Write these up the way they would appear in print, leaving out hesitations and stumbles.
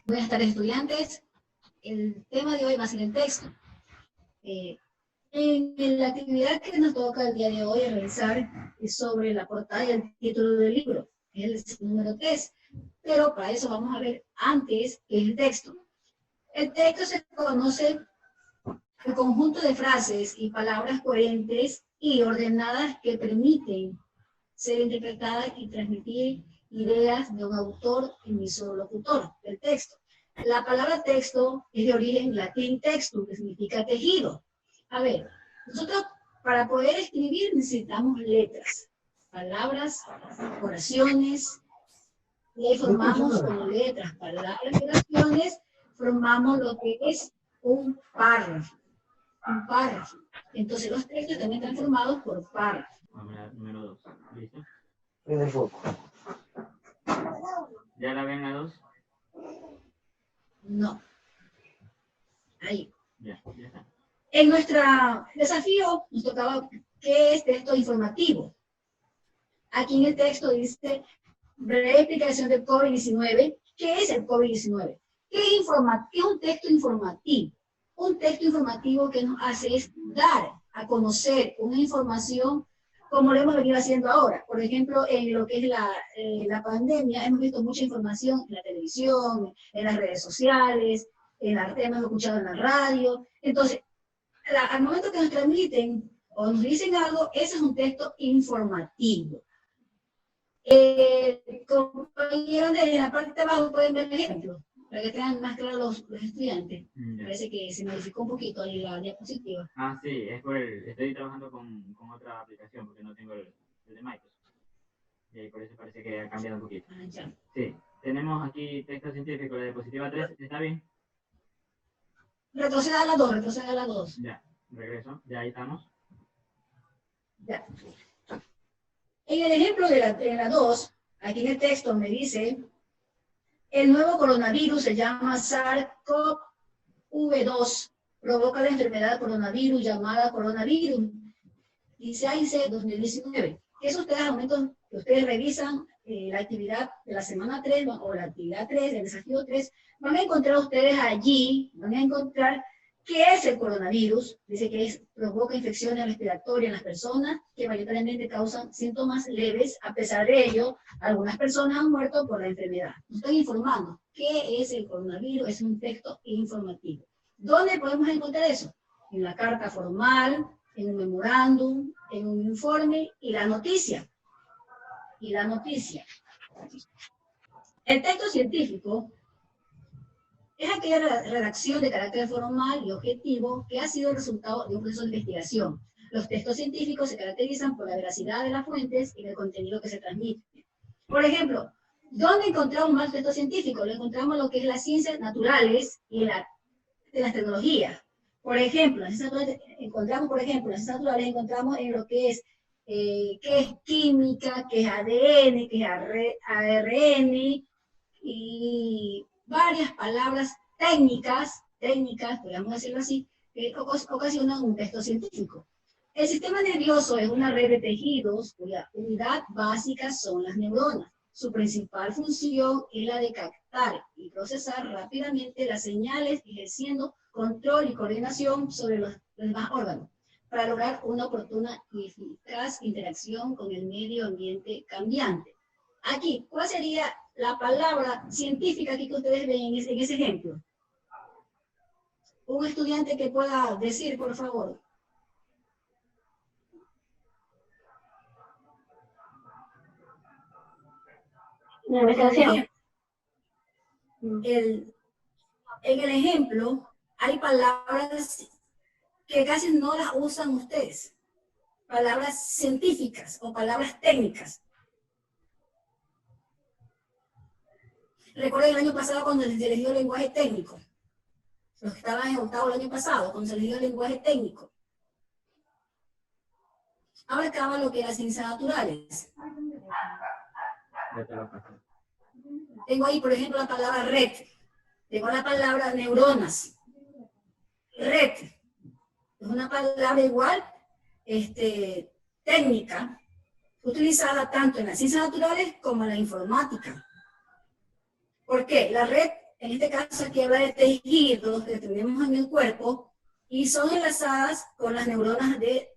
Buenas tardes, estudiantes. El tema de hoy va a ser el texto. En la actividad que nos toca el día de hoy realizar es sobre la portada y el título del libro, que es el número 3. Pero para eso vamos a ver antes qué es el texto. El texto se conoce el conjunto de frases y palabras coherentes y ordenadas que permiten ser interpretadas y transmitir ideas de un autor, emisor, locutor del texto. La palabra texto es de origen latín textum, que significa tejido. A ver, nosotros para poder escribir necesitamos letras, palabras, oraciones, y formamos con letras, palabras y oraciones, formamos lo que es un párrafo. Un párrafo. Entonces los textos también están formados por párrafos. Número 2. ¿Listo? En el foco. ¿Ya la ven a 2? No. Ahí. Ya está. En nuestro desafío nos tocaba qué es texto informativo. Aquí en el texto dice breve explicación del COVID-19. ¿Qué es el COVID-19? ¿Qué es un texto informativo? Un texto informativo que nos hace es dar a conocer una información como lo hemos venido haciendo ahora. Por ejemplo, en lo que es la pandemia, hemos visto mucha información en la televisión, en las redes sociales, hemos escuchado en la radio. Entonces, al momento que nos transmiten o nos dicen algo, ese es un texto informativo. Compañeros de la parte de abajo pueden ver el ejemplo, para que tengan más claro los estudiantes. Parece que se modificó un poquito ahí la diapositiva. Ah, sí, es estoy trabajando con otra aplicación porque no tengo el de Microsoft. Y por eso parece que ha cambiado un poquito. Ah, ya. Sí, tenemos aquí texto científico, la diapositiva 3, ¿está bien? Retroceda a la 2, retroceda a la 2. Ya, regreso, ya ahí estamos. Ya. En el ejemplo de la 2, aquí en el texto me dice, el nuevo coronavirus se llama SARS-CoV-2, provoca la enfermedad coronavirus llamada coronavirus, dice AICE 2019. Eso ustedes, al momento que ustedes revisan la actividad de la semana 3 o la actividad 3, el desafío 3, van a encontrar ustedes allí, van a encontrar qué es el coronavirus. Dice que provoca infecciones respiratorias en las personas que mayoritariamente causan síntomas leves. A pesar de ello, algunas personas han muerto por la enfermedad. Nos están informando qué es el coronavirus, es un texto informativo. ¿Dónde podemos encontrar eso? En la carta formal, en un memorándum, en un informe y la noticia. Y la noticia. El texto científico es aquella redacción de carácter formal y objetivo que ha sido el resultado de un proceso de investigación. Los textos científicos se caracterizan por la veracidad de las fuentes y del contenido que se transmite. Por ejemplo, ¿dónde encontramos más texto científico? Lo encontramos en lo que es las ciencias naturales y en las tecnologías. Por ejemplo, las ciencias naturales encontramos en lo que es química, que es ADN, que es ARN, y varias palabras técnicas, podríamos decirlo así, que ocasionan un texto científico. El sistema nervioso es una red de tejidos cuya unidad básica son las neuronas. Su principal función es la de captar y procesar rápidamente las señales, ejerciendo control y coordinación sobre los demás órganos, para lograr una oportuna y eficaz interacción con el medio ambiente cambiante. Aquí, ¿cuál sería la palabra científica aquí que ustedes ven en ese ejemplo? Un estudiante que pueda decir, por favor. La investigación. En el ejemplo, hay palabras que casi no las usan ustedes. Palabras científicas o palabras técnicas. Recuerden el año pasado cuando se eligió el lenguaje técnico. Los que estaban en octavo el año pasado, cuando se eligió el lenguaje técnico. Abarcaba lo que eran ciencias naturales. Tengo ahí, por ejemplo, la palabra red. Tengo la palabra neuronas. Red. Es una palabra igual, técnica, utilizada tanto en las ciencias naturales como en la informática. ¿Por qué? La red en este caso aquí habla de tejidos que tenemos en el cuerpo y son enlazadas con las neuronas de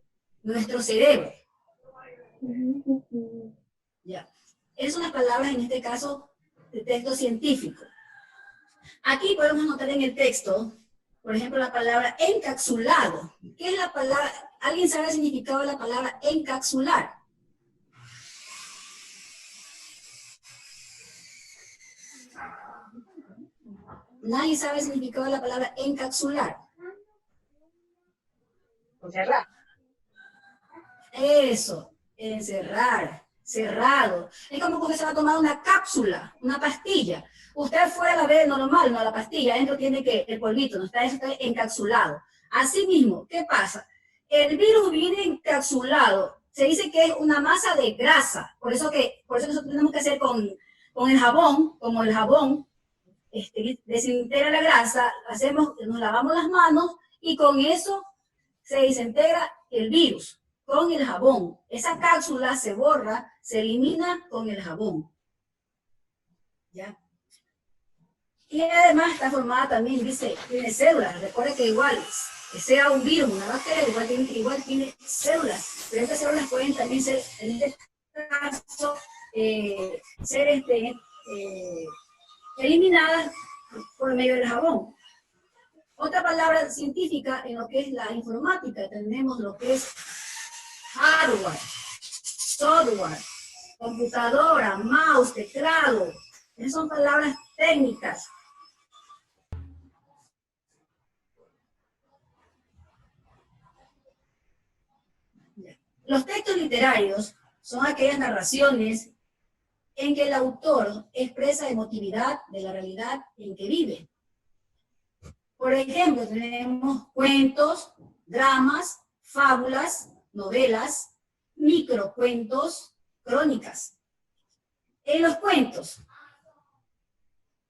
nuestro cerebro. Ya. Es unas palabras, en este caso, de texto científico. Aquí podemos notar en el texto, por ejemplo, la palabra encapsulado. ¿Qué es la palabra? ¿Alguien sabe el significado de la palabra encapsular? Nadie sabe el significado de la palabra encapsular. Encerrar. Eso, encerrar, cerrado. Es como que se va a tomar una cápsula, una pastilla. Usted fuera la ve normal, no la pastilla, adentro tiene que el polvito, no está, eso está encapsulado. Así mismo, ¿qué pasa? El virus viene encapsulado. Se dice que es una masa de grasa. Por eso nosotros tenemos que hacer con el jabón, como el jabón desintegra la grasa, nos lavamos las manos y con eso se desintegra el virus. Con el jabón. Esa cápsula se borra, se elimina con el jabón. ¿Ya? Y además está formada también, dice, tiene células. Recuerda que igual, que sea un virus, una bacteria, igual tiene células. Pero estas células pueden también ser, en este caso, ser eliminadas por medio del jabón. Otra palabra científica en lo que es la informática, tenemos lo que es hardware, software, computadora, mouse, teclado. Esas son palabras técnicas. Los textos literarios son aquellas narraciones en que el autor expresa emotividad de la realidad en que vive. Por ejemplo, tenemos cuentos, dramas, fábulas, novelas, microcuentos, crónicas. En los cuentos,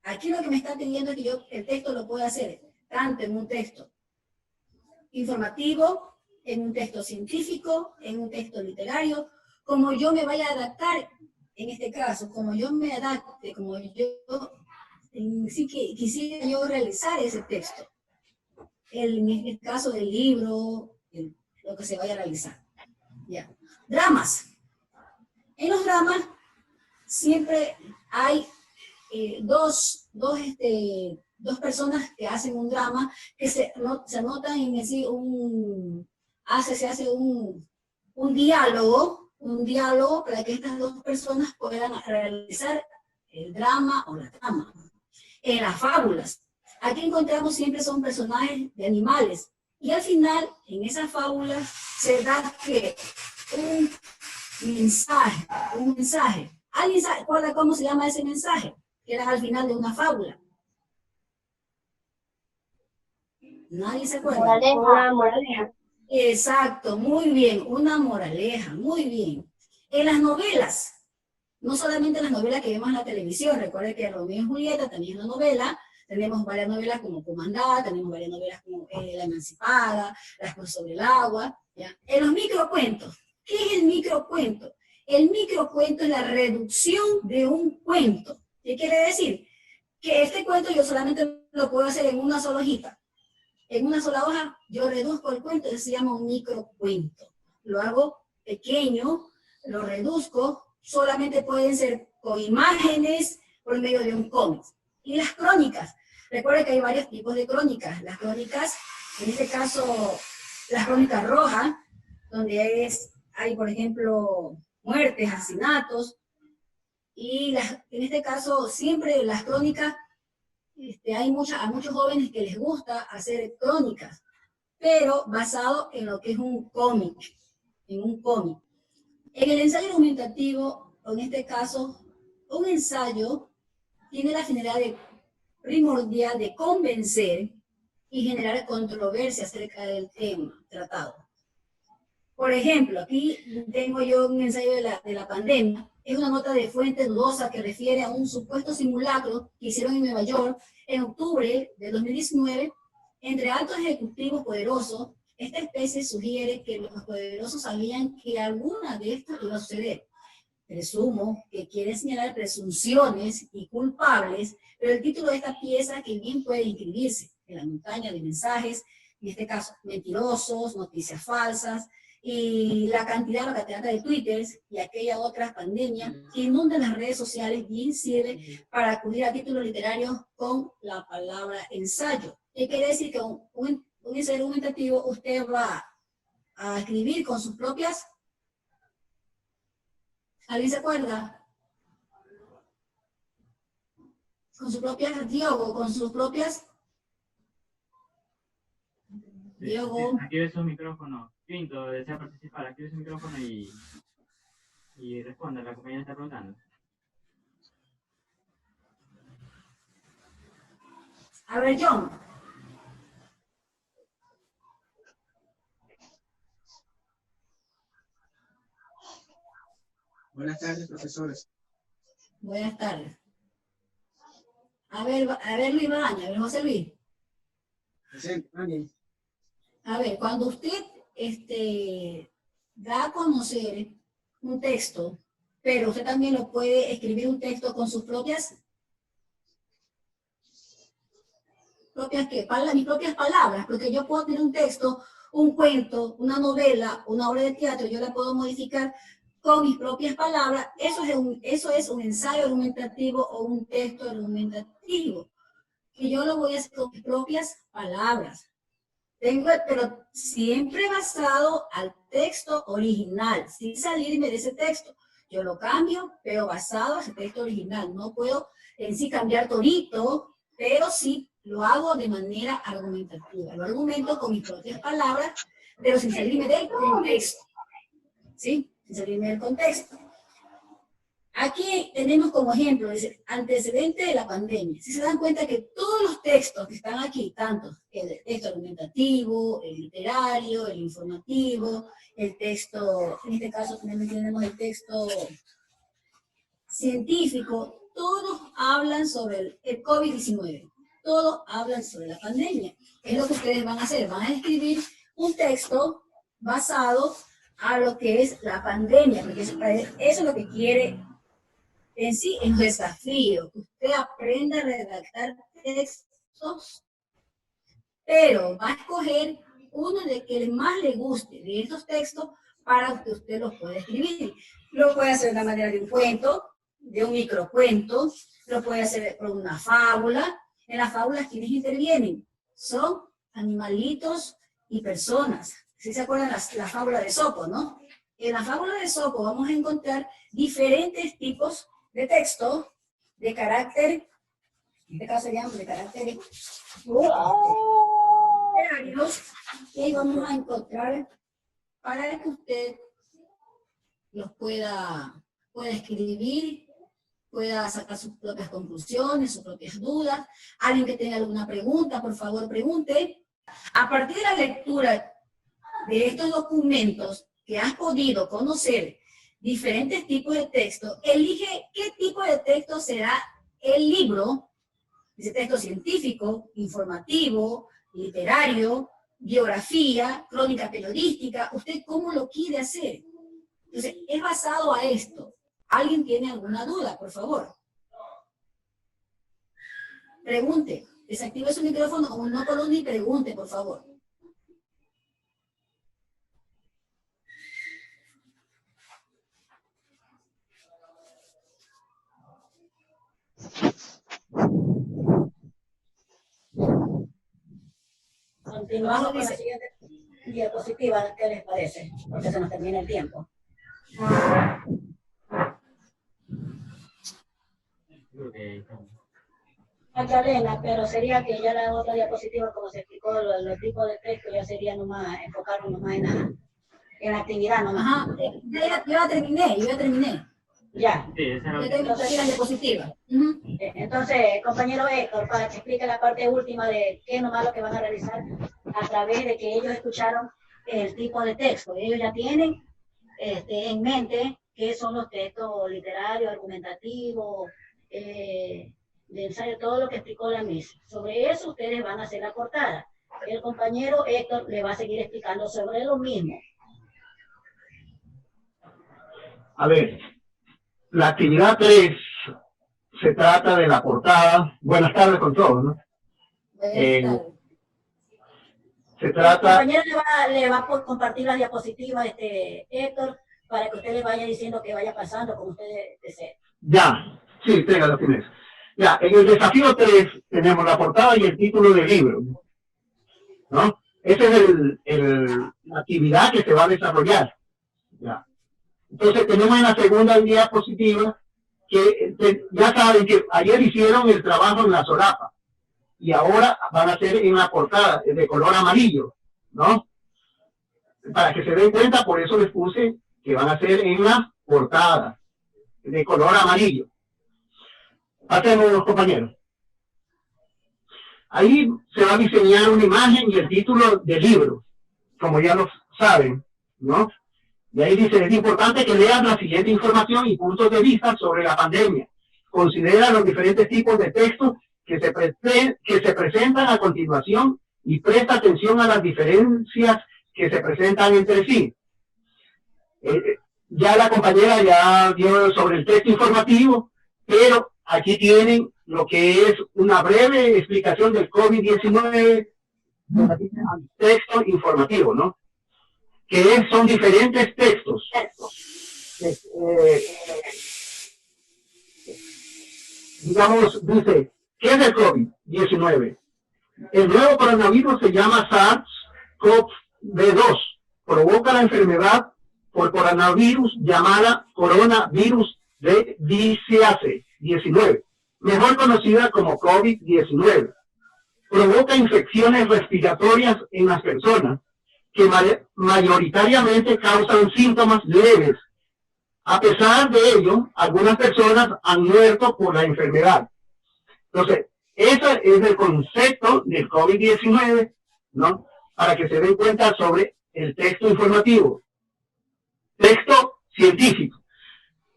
aquí lo que me está pidiendo es que yo el texto lo pueda hacer tanto en un texto informativo, en un texto científico, en un texto literario, como yo me vaya a adaptar, en este caso, como yo me adapte, como yo sí que quisiera yo realizar ese texto. En el caso del libro, lo que se vaya a realizar. Ya. Dramas. En los dramas siempre hay dos personas que hacen un drama que se anotan en sí se hace un diálogo para que estas dos personas puedan realizar el drama o la trama. En las fábulas, aquí encontramos siempre son personajes de animales y al final en esas fábulas se da que un mensaje. ¿Alguien sabe cómo se llama ese mensaje? Que era al final de una fábula. ¿Nadie se acuerda? Una moraleja. Exacto, muy bien, una moraleja, muy bien. En las novelas, no solamente en las novelas que vemos en la televisión, recuerden que Romeo y Julieta también es una novela, tenemos varias novelas como Comandada, tenemos varias novelas como La Emancipada, Las Cosas sobre el Agua, ¿ya? En los microcuentos, ¿qué es el microcuento? El microcuento es la reducción de un cuento. ¿Qué quiere decir? Que este cuento yo solamente lo puedo hacer en una sola hojita. En una sola hoja yo reduzco el cuento, eso se llama un microcuento. Lo hago pequeño, lo reduzco, solamente pueden ser con imágenes por medio de un cómic. Y las crónicas. Recuerden que hay varios tipos de crónicas. Las crónicas, en este caso, las crónicas rojas, donde hay, por ejemplo, muertes, asesinatos. Y en este caso, siempre las crónicas, hay a muchos jóvenes que les gusta hacer crónicas, pero basado en lo que es un cómic, en un cómic. En el ensayo argumentativo, en este caso, un ensayo tiene la finalidad primordial de convencer y generar controversia acerca del tema tratado. Por ejemplo, aquí tengo yo un ensayo de la pandemia. Es una nota de fuente dudosa que refiere a un supuesto simulacro que hicieron en Nueva York en octubre de 2019 entre altos ejecutivos poderosos. Esta especie sugiere que los poderosos sabían que alguna de estas iba a suceder. presumo que quiere señalar presunciones y culpables, pero el título de esta pieza que bien puede inscribirse en la montaña de mensajes, en este caso, mentirosos, noticias falsas, y la cantidad de twitters y aquella otra pandemia que inundan las redes sociales, bien sirve para acudir a títulos literarios con la palabra ensayo. ¿Qué quiere decir? Que un ensayo argumentativo usted va a escribir con sus propias... ¿Alguien se acuerda? Con sus propias, Diogo, con sus propias... Diogo. Active su micrófono. Pinto, desea participar. Active su micrófono y responda. La compañera está preguntando. A ver, John. Buenas tardes, profesores. Buenas tardes. A ver Luis Badaña, a ver, José Luis. Presente, Daniel. A ver, cuando usted da a conocer un texto, pero usted también lo puede escribir un texto con sus propias mis propias palabras, porque yo puedo tener un texto, un cuento, una novela, una obra de teatro, yo la puedo modificar con mis propias palabras. Eso es un ensayo argumentativo o un texto argumentativo, que yo lo voy a hacer con mis propias palabras. Pero siempre basado al texto original, sin salirme de ese texto. Yo lo cambio, pero basado en ese texto original. No puedo en sí cambiar todito, pero sí lo hago de manera argumentativa. Lo argumento con mis propias palabras, pero sin salirme del contexto. ¿Sí? Sin salirme del contexto. Aquí tenemos como ejemplo el antecedente de la pandemia. Si se dan cuenta que todos los textos que están aquí, tanto el texto argumentativo, el literario, el informativo, el texto, en este caso tenemos el texto científico, todos hablan sobre el COVID-19, todos hablan sobre la pandemia. Es lo que ustedes van a hacer, van a escribir un texto basado a lo que es la pandemia, porque eso es lo que quiere en sí es un desafío, que usted aprenda a redactar textos, pero va a escoger uno de que más le guste de estos textos para que usted los pueda escribir. Lo puede hacer de la manera de un cuento, de un microcuento, lo puede hacer por una fábula. En las fábulas, ¿quiénes intervienen? Son animalitos y personas. ¿Sí se acuerdan la fábula de Sopo, no? En la fábula de Sopo vamos a encontrar diferentes tipos de texto, de carácter, en este caso serían de carácter literarios, que vamos a encontrar para que usted los pueda escribir, pueda sacar sus propias conclusiones, sus propias dudas. Alguien que tenga alguna pregunta, por favor, pregunte. A partir de la lectura de estos documentos que has podido conocer, diferentes tipos de texto, elige qué tipo de texto será el libro, ese texto científico, informativo, literario, biografía, crónica periodística, usted cómo lo quiere hacer. Entonces, es basado a esto. ¿Alguien tiene alguna duda, por favor? Pregunte, desactive su micrófono o no columna y pregunte, por favor. Continuamos con la siguiente diapositiva, ¿qué les parece? Porque se nos termina el tiempo. Magdalena, pero sería que ya la otra diapositiva, como se explicó, los tipos de texto ya sería nomás, enfocarnos nomás en la actividad nomás. Ajá, yo ya terminé. Ya. Sí, esa era Yo tengo la diapositiva. Entonces, compañero Héctor, para que explique la parte última de qué nomás lo que van a realizar a través de que ellos escucharon el tipo de texto. Ellos ya tienen en mente qué son los textos literarios, argumentativos, de ensayo, todo lo que explicó la Miss. Sobre eso ustedes van a hacer la portada. El compañero Héctor le va a seguir explicando sobre lo mismo. A ver, La actividad 3 se trata de la portada. Buenas tardes con todos, ¿no? Se trata... El compañero le va a compartir la diapositiva, Héctor, para que usted le vaya diciendo que vaya pasando como usted desee. Ya, sí, tenga la fineza. Ya, en el desafío 3 tenemos la portada y el título del libro, ¿no? Esa es la actividad que se va a desarrollar. Ya. Entonces tenemos en la segunda diapositiva que ya saben que ayer hicieron el trabajo en la solapa y ahora van a hacer en la portada de color amarillo, ¿no? Para que se den cuenta, por eso les puse que van a hacer en la portada de color amarillo. Hacemos los compañeros. Ahí se va a diseñar una imagen y el título del libro, como ya lo saben, ¿no? Y ahí dice, es importante que leas la siguiente información y puntos de vista sobre la pandemia. Considera los diferentes tipos de textos que se presentan a continuación y presta atención a las diferencias que se presentan entre sí. Ya la compañera ya dio sobre el texto informativo, pero aquí tienen lo que es una breve explicación del COVID-19, texto informativo, ¿no? Que son diferentes textos. Digamos, dice, ¿qué es el COVID-19? El nuevo coronavirus se llama SARS-CoV-2. Provoca la enfermedad por coronavirus llamada coronavirus de dícease 19, mejor conocida como COVID-19. Provoca infecciones respiratorias en las personas que mayoritariamente causan síntomas leves. A pesar de ello, algunas personas han muerto por la enfermedad. Entonces, ese es el concepto del COVID-19, ¿no? Para que se den cuenta sobre el texto informativo. Texto científico.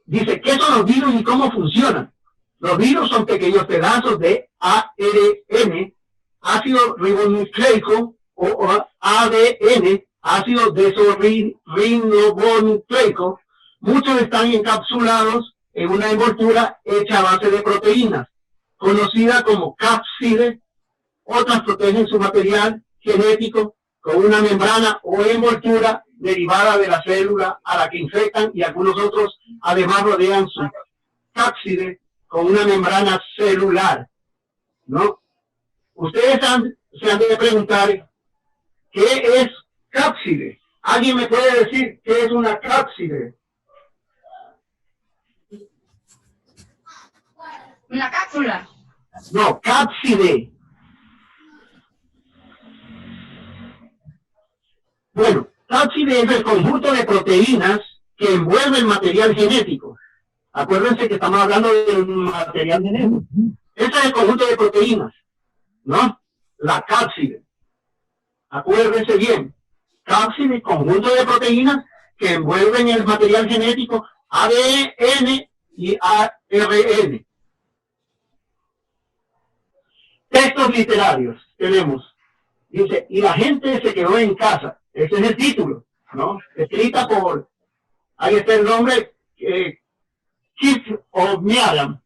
Dice, ¿qué son los virus y cómo funcionan? Los virus son pequeños pedazos de ARN, ácido ribonucleico, o ADN, ácido desoxirribonucleico. Muchos están encapsulados en una envoltura hecha a base de proteínas, conocida como cápside. Otras protegen su material genético con una membrana o envoltura derivada de la célula a la que infectan, y algunos otros además rodean su cápside con una membrana celular, ¿no? Ustedes se han de preguntar, ¿qué es cápside? ¿Alguien me puede decir qué es una cápside? Una cápsula. No, cápside. Bueno, cápside es el conjunto de proteínas que envuelve el material genético. Acuérdense que estamos hablando de material genético. Ese es el conjunto de proteínas, ¿no? La cápside. Acuérdense bien. Cápside, conjunto de proteínas que envuelven el material genético ADN y ARN. Textos literarios tenemos. Dice, y la gente se quedó en casa. Ese es el título, ¿no? Escrita por, ahí está el nombre, Keith O'Meara.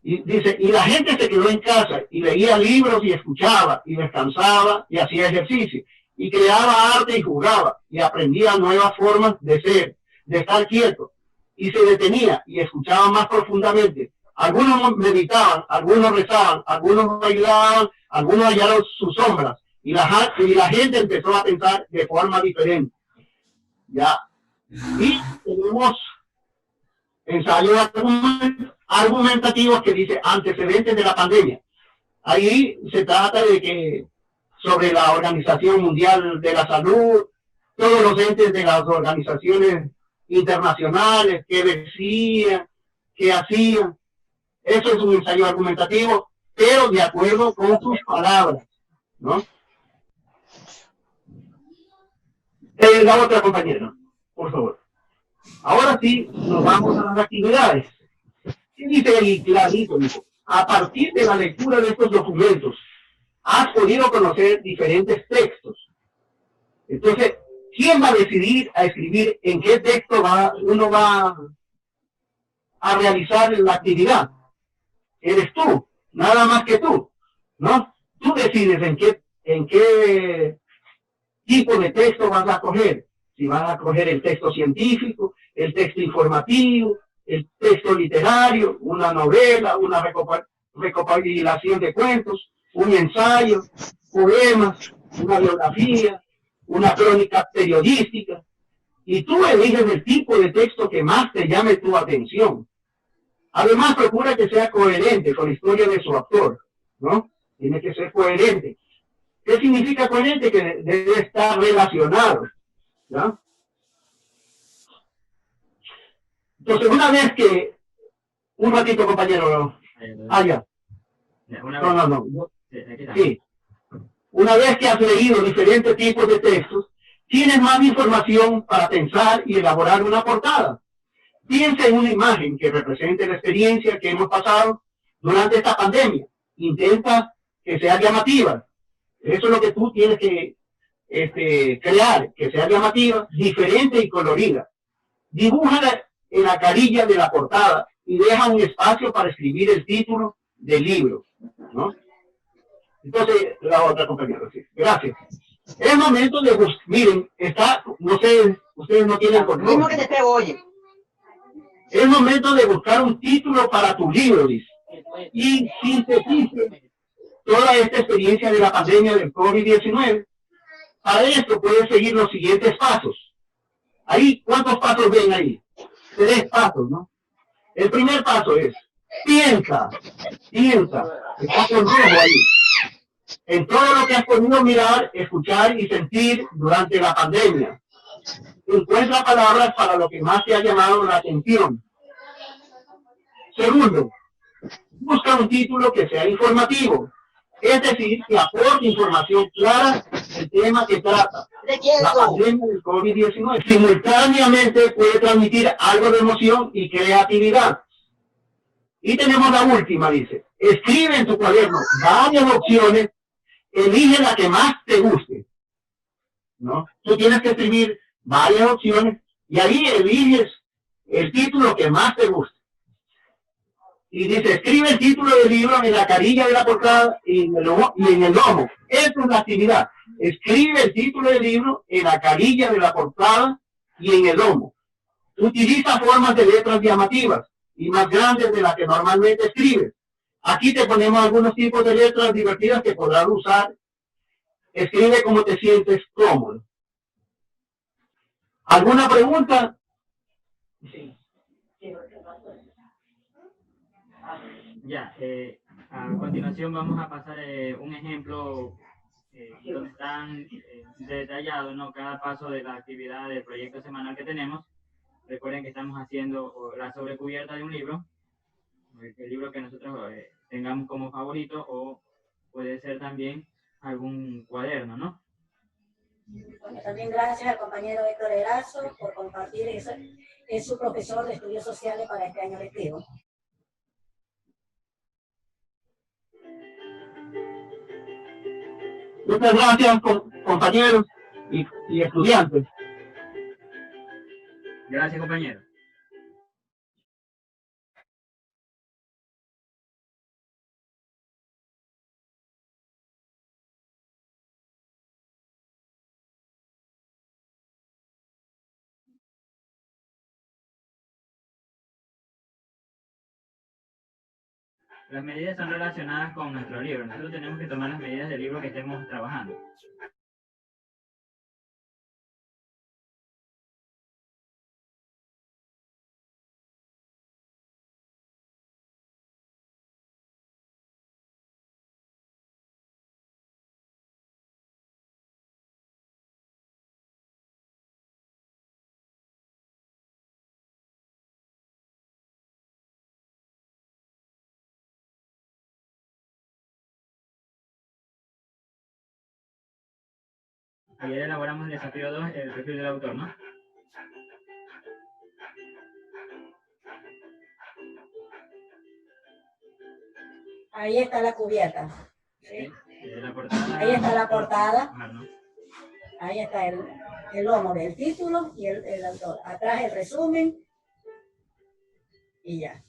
Y dice, y la gente se quedó en casa y leía libros y escuchaba y descansaba y hacía ejercicio y creaba arte y jugaba y aprendía nuevas formas de ser, de estar quieto, y se detenía y escuchaba más profundamente. Algunos meditaban, algunos rezaban, algunos bailaban, algunos hallaron sus sombras, y la gente empezó a pensar de forma diferente. Ya. Y tenemos ensayos argumentativos que dice antecedentes de la pandemia. Ahí se trata de que sobre la Organización Mundial de la Salud, todos los entes de las organizaciones internacionales, qué decían, qué hacían. Eso es un ensayo argumentativo, pero de acuerdo con sus palabras, ¿no? La otra compañera, por favor. Ahora sí, nos vamos a las actividades. ¿Qué dice ahí clarito? A partir de la lectura de estos documentos, has podido conocer diferentes textos. Entonces, ¿quién va a decidir a escribir en qué texto uno va a realizar la actividad. Eres tú, nada más que tú, ¿no? Tú decides en qué tipo de texto vas a coger. Si vas a coger el texto científico, el texto informativo, el texto literario, una novela, una recopilación de cuentos, un ensayo, poemas, una biografía, una crónica periodística. Y tú eliges el tipo de texto que más te llame tu atención. Además, procura que sea coherente con la historia de su autor, ¿no? Tiene que ser coherente. ¿Qué significa coherente? Que debe estar relacionado, ¿no? Entonces, una vez que... Un ratito, compañero. Ya. No. Sí. Una vez que has leído diferentes tipos de textos, tienes más información para pensar y elaborar una portada. Piensa en una imagen que represente la experiencia que hemos pasado durante esta pandemia. Intenta que sea llamativa. Eso es lo que tú tienes que crear, que sea llamativa, diferente y colorida. Dibújala en la carilla de la portada y deja un espacio para escribir el título del libro, ¿no? Entonces, la otra compañera, sí. Gracias. Es momento de buscar. Miren, no sé, ustedes no tienen control. Mismo que te pego, oye. Es momento de buscar un título para tu libro, dice. Y sintetice toda esta experiencia de la pandemia del COVID-19. Para esto puedes seguir los siguientes pasos. Ahí, ¿cuántos pasos ven ahí? 3 pasos, ¿no? El primer paso es, piensa, está con rojo ahí, en todo lo que has podido mirar, escuchar y sentir durante la pandemia. Encuentra palabras para lo que más te ha llamado la atención. Segundo, busca un título que sea informativo, es decir, que aporte información clara del tema que trata, la pandemia del COVID-19. Simultáneamente puede transmitir algo de emoción y creatividad. Y tenemos la última, dice, escribe en tu cuaderno varias opciones, elige la que más te guste, ¿no? Tú tienes que escribir varias opciones y ahí eliges el título que más te guste. Y dice, escribe el título del libro en la carilla de la portada y en el lomo. Esa es la actividad. Escribe el título del libro en la carilla de la portada y en el lomo. Utiliza formas de letras llamativas y más grandes de las que normalmente escribes. Aquí te ponemos algunos tipos de letras divertidas que podrás usar. Escribe como te sientes cómodo. ¿Alguna pregunta? Sí. Ya, a continuación vamos a pasar un ejemplo donde están detallados, ¿no?, cada paso de la actividad del proyecto semanal que tenemos. Recuerden que estamos haciendo la sobrecubierta de un libro, el libro que nosotros tengamos como favorito, o puede ser también algún cuaderno, ¿no? Bueno, también gracias al compañero Héctor Erazo por compartir eso. Es su profesor de estudios sociales para este año lectivo. Muchas gracias, compañeros y estudiantes. Gracias, compañero. Las medidas son relacionadas con nuestro libro. Nosotros tenemos que tomar las medidas del libro que estemos trabajando. Ayer elaboramos el desafío 2, el perfil del autor, ¿no? Ahí está la cubierta. Sí. La portada. Ahí está la portada. ¿No? Ahí está el lomo del título y el autor. Atrás el resumen y ya.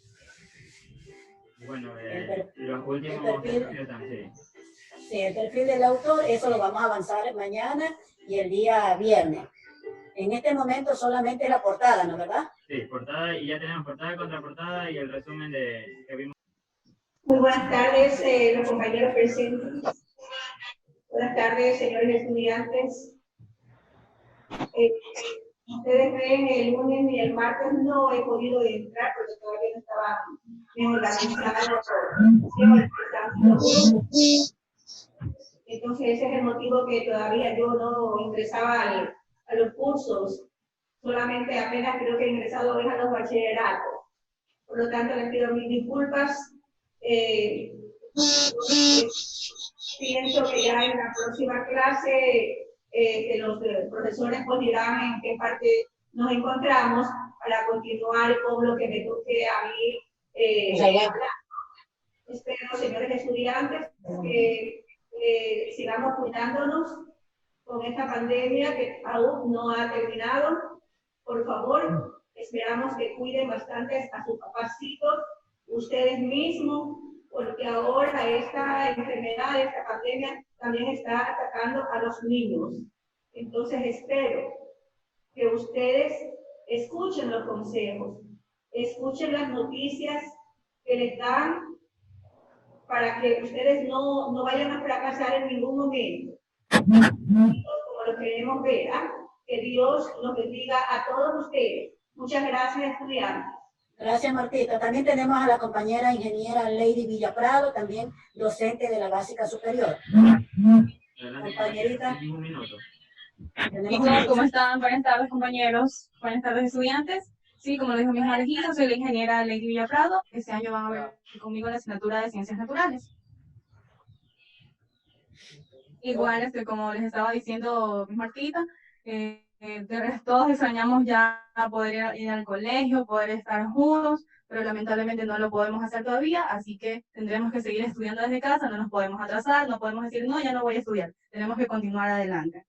Bueno, El los últimos perfil. estudios también. Sí, el perfil del autor, eso lo vamos a avanzar mañana y el día viernes. En este momento solamente la portada, ¿no verdad? Sí, portada, y ya tenemos portada, contraportada y el resumen de que vimos. Muy buenas tardes, los compañeros presentes. Buenas tardes, señores estudiantes. Ustedes ven, el lunes y el martes no he podido entrar porque todavía no estaba bien organizado. Entonces ese es el motivo que todavía yo no ingresaba a los cursos. Solamente apenas creo que he ingresado es a los bachilleratos. Por lo tanto, les pido mis disculpas. Pienso que ya en la próxima clase que los profesores pues dirán en qué parte nos encontramos para continuar con lo que me toque a mí hablar. Espero, señores estudiantes, que sigamos cuidándonos con esta pandemia que aún no ha terminado. Por favor, esperamos que cuiden bastante a sus papacitos, ustedes mismos, porque ahora esta enfermedad, esta pandemia, también está atacando a los niños. Entonces espero que ustedes escuchen los consejos, escuchen las noticias que les dan para que ustedes no vayan a fracasar en ningún momento. Como lo queremos ver, que Dios los bendiga a todos ustedes. Muchas gracias, estudiantes. Gracias, Martita. También tenemos a la compañera ingeniera Lady Villaprado, también docente de la básica superior. Adelante, Compañerita. un minuto. Chicos, ¿cómo están? Buenas tardes, compañeros. Buenas tardes, estudiantes. Sí, como lo dijo mi hija Regina, soy la ingeniera Lady Villaprado. Este año van a ver conmigo la asignatura de Ciencias Naturales. Igual, como les estaba diciendo mi Martita, todos extrañamos ya poder ir al colegio, poder estar juntos, pero lamentablemente no lo podemos hacer todavía, así que tendremos que seguir estudiando desde casa, no nos podemos atrasar, no podemos decir, no, ya no voy a estudiar, tenemos que continuar adelante.